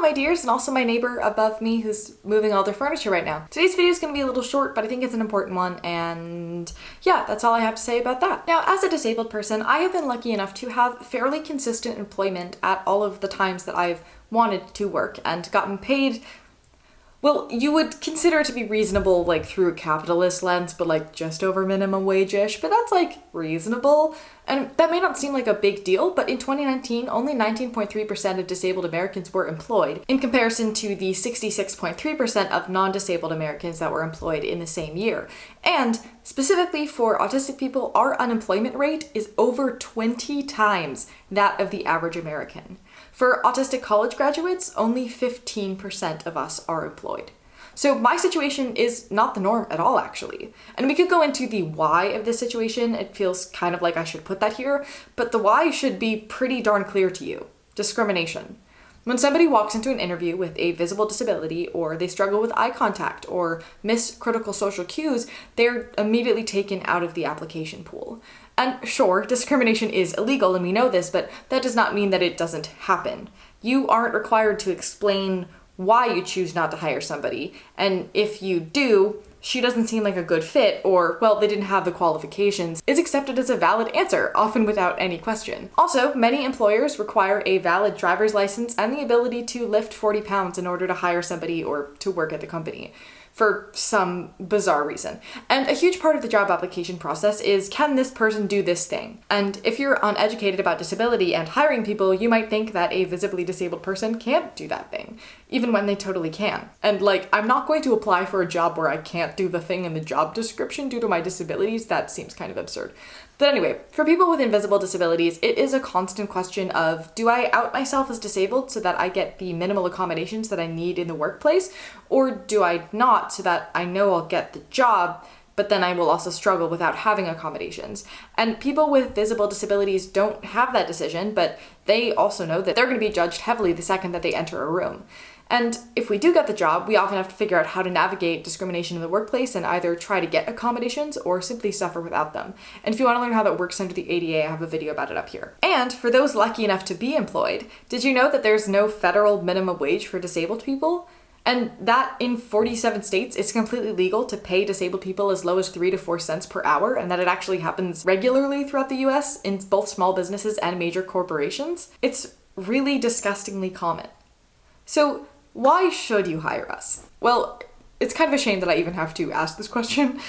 Hello my dears, and also my neighbor above me who's moving all their furniture right now. Today's video is going to be a little short, but I think it's an important one, and yeah, that's all I have to say about that. Now, as a disabled person, I have been lucky enough to have fairly consistent employment at all of the times that I've wanted to work and gotten paid. Well, you would consider it to be reasonable, like, through a capitalist lens, but, like, just over minimum wage-ish, but that's, like, reasonable. And that may not seem like a big deal, but in 2019, only 19.3% of disabled Americans were employed, in comparison to the 66.3% of non-disabled Americans that were employed in the same year. And, specifically for autistic people, our unemployment rate is over 20 times that of the average American. For autistic college graduates, only 15% of us are employed. So my situation is not the norm at all, actually. And we could go into the why of this situation. It feels kind of like I should put that here, but the why should be pretty darn clear to you. Discrimination. When somebody walks into an interview with a visible disability, or they struggle with eye contact, or miss critical social cues, they're immediately taken out of the application pool. And sure, discrimination is illegal, and we know this, but that does not mean that it doesn't happen. You aren't required to explain why you choose not to hire somebody, and if you do, she doesn't seem like a good fit, or, well, they didn't have the qualifications, is accepted as a valid answer, often without any question. Also, many employers require a valid driver's license and the ability to lift 40 pounds in order to hire somebody or to work at the company, for some bizarre reason. And a huge part of the job application process is, can this person do this thing? And if you're uneducated about disability and hiring people, you might think that a visibly disabled person can't do that thing, even when they totally can. And like, I'm not going to apply for a job where I can't do the thing in the job description due to my disabilities. That seems kind of absurd. But anyway, for people with invisible disabilities, it is a constant question of, do I out myself as disabled so that I get the minimal accommodations that I need in the workplace, or do I not so that I know I'll get the job, but then I will also struggle without having accommodations? And people with visible disabilities don't have that decision, but they also know that they're going to be judged heavily the second that they enter a room. And if we do get the job, we often have to figure out how to navigate discrimination in the workplace and either try to get accommodations or simply suffer without them. And if you want to learn how that works under the ADA, I have a video about it up here. And for those lucky enough to be employed, did you know that there's no federal minimum wage for disabled people? And that in 47 states, it's completely legal to pay disabled people as low as 3 to 4 cents per hour, and that it actually happens regularly throughout the US in both small businesses and major corporations. It's really disgustingly common. So, why should you hire us? Well, it's kind of a shame that I even have to ask this question.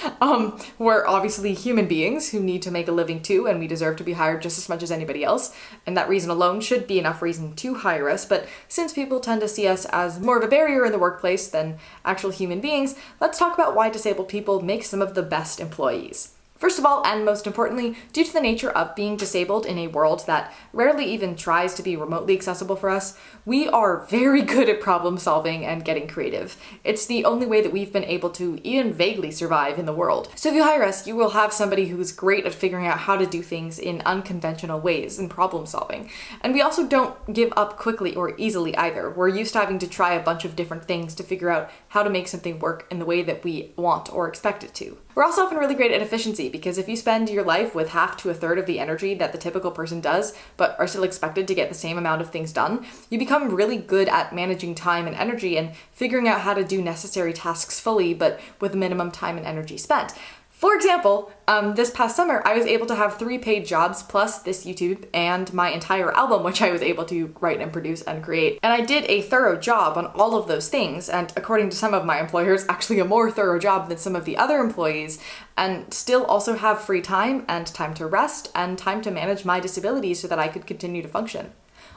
We're obviously human beings who need to make a living too, and we deserve to be hired just as much as anybody else, and that reason alone should be enough reason to hire us. But since people tend to see us as more of a barrier in the workplace than actual human beings, let's talk about why disabled people make some of the best employees. First of all, and most importantly, due to the nature of being disabled in a world that rarely even tries to be remotely accessible for us, we are very good at problem solving and getting creative. It's the only way that we've been able to even vaguely survive in the world. So if you hire us, you will have somebody who's great at figuring out how to do things in unconventional ways and problem solving. And we also don't give up quickly or easily either. We're used to having to try a bunch of different things to figure out how to make something work in the way that we want or expect it to. We're also often really great at efficiency, because if you spend your life with half to a third of the energy that the typical person does, but are still expected to get the same amount of things done, you become really good at managing time and energy and figuring out how to do necessary tasks fully, but with minimum time and energy spent. For example, this past summer, I was able to have 3 paid jobs plus this YouTube and my entire album, which I was able to write and produce and create. And I did a thorough job on all of those things, and according to some of my employers, actually a more thorough job than some of the other employees, and still also have free time and time to rest and time to manage my disabilities so that I could continue to function.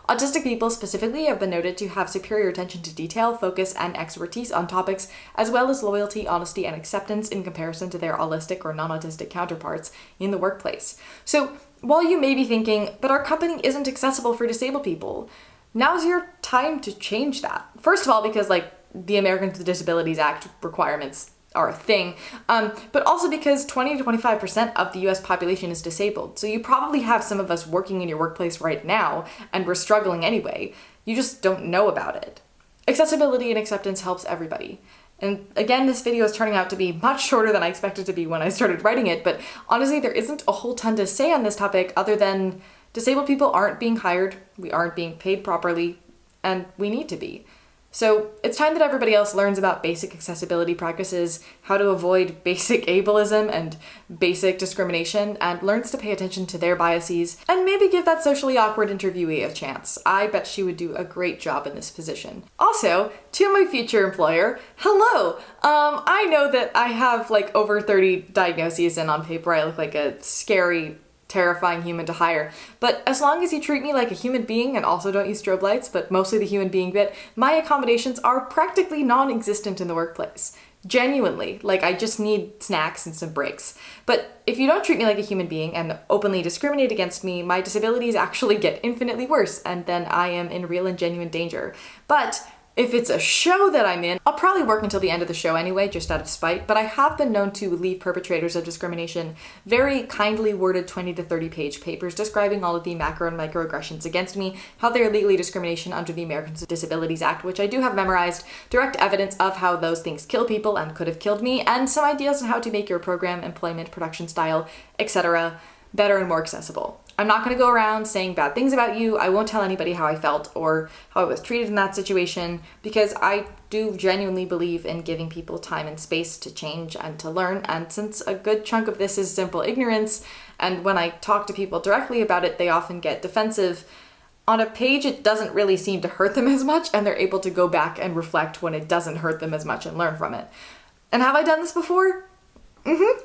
Autistic people specifically have been noted to have superior attention to detail, focus, and expertise on topics, as well as loyalty, honesty, and acceptance in comparison to their autistic or non-autistic counterparts in the workplace. So, while you may be thinking, but our company isn't accessible for disabled people, now's your time to change that. First of all, because the Americans with Disabilities Act requirements are a thing, but also because 20 to 25% of the US population is disabled. So you probably have some of us working in your workplace right now, and we're struggling anyway. You just don't know about it. Accessibility and acceptance helps everybody. And again, this video is turning out to be much shorter than I expected to be when I started writing it, but honestly, there isn't a whole ton to say on this topic other than disabled people aren't being hired, we aren't being paid properly, and we need to be. So it's time that everybody else learns about basic accessibility practices, how to avoid basic ableism and basic discrimination, and learns to pay attention to their biases, and maybe give that socially awkward interviewee a chance. I bet she would do a great job in this position. Also, to my future employer, hello! I know that I have like over 30 diagnoses, and on paper I look like a scary, terrifying human to hire. But as long as you treat me like a human being and also don't use strobe lights, but mostly the human being bit, my accommodations are practically non-existent in the workplace. Genuinely. Like, I just need snacks and some breaks. But if you don't treat me like a human being and openly discriminate against me, my disabilities actually get infinitely worse, and then I am in real and genuine danger. But if it's a show that I'm in, I'll probably work until the end of the show anyway, just out of spite, but I have been known to leave perpetrators of discrimination very kindly worded 20 to 30 page papers describing all of the macro and microaggressions against me, how they are legally discrimination under the Americans with Disabilities Act, which I do have memorized, direct evidence of how those things kill people and could have killed me, and some ideas on how to make your program, employment, production style, etc. better and more accessible. I'm not going to go around saying bad things about you. I won't tell anybody how I felt or how I was treated in that situation, because I do genuinely believe in giving people time and space to change and to learn. And since a good chunk of this is simple ignorance, and when I talk to people directly about it, they often get defensive, on a page it doesn't really seem to hurt them as much, and they're able to go back and reflect when it doesn't hurt them as much and learn from it. And have I done this before?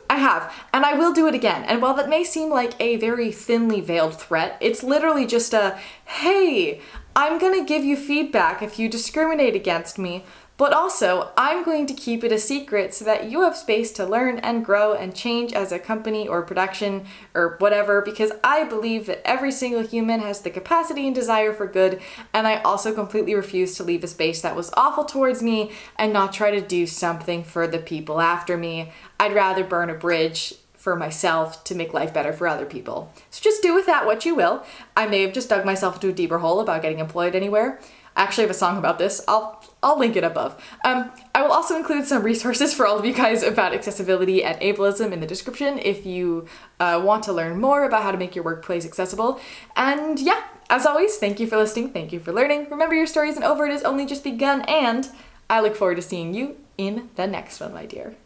I have, and I will do it again. And while that may seem like a very thinly veiled threat, it's literally just a, hey, I'm gonna give you feedback if you discriminate against me, but also I'm going to keep it a secret so that you have space to learn and grow and change as a company or production or whatever, because I believe that every single human has the capacity and desire for good, and I also completely refuse to leave a space that was awful towards me and not try to do something for the people after me. I'd rather burn a bridge for myself to make life better for other people. So just do with that what you will. I may have just dug myself into a deeper hole about getting employed anywhere. I actually have a song about this. I'll link it above. I will also include some resources for all of you guys about accessibility and ableism in the description if you want to learn more about how to make your workplace accessible. And yeah, as always, thank you for listening. Thank you for learning. Remember, your story isn't over. It has only just begun, and I look forward to seeing you in the next one, my dear.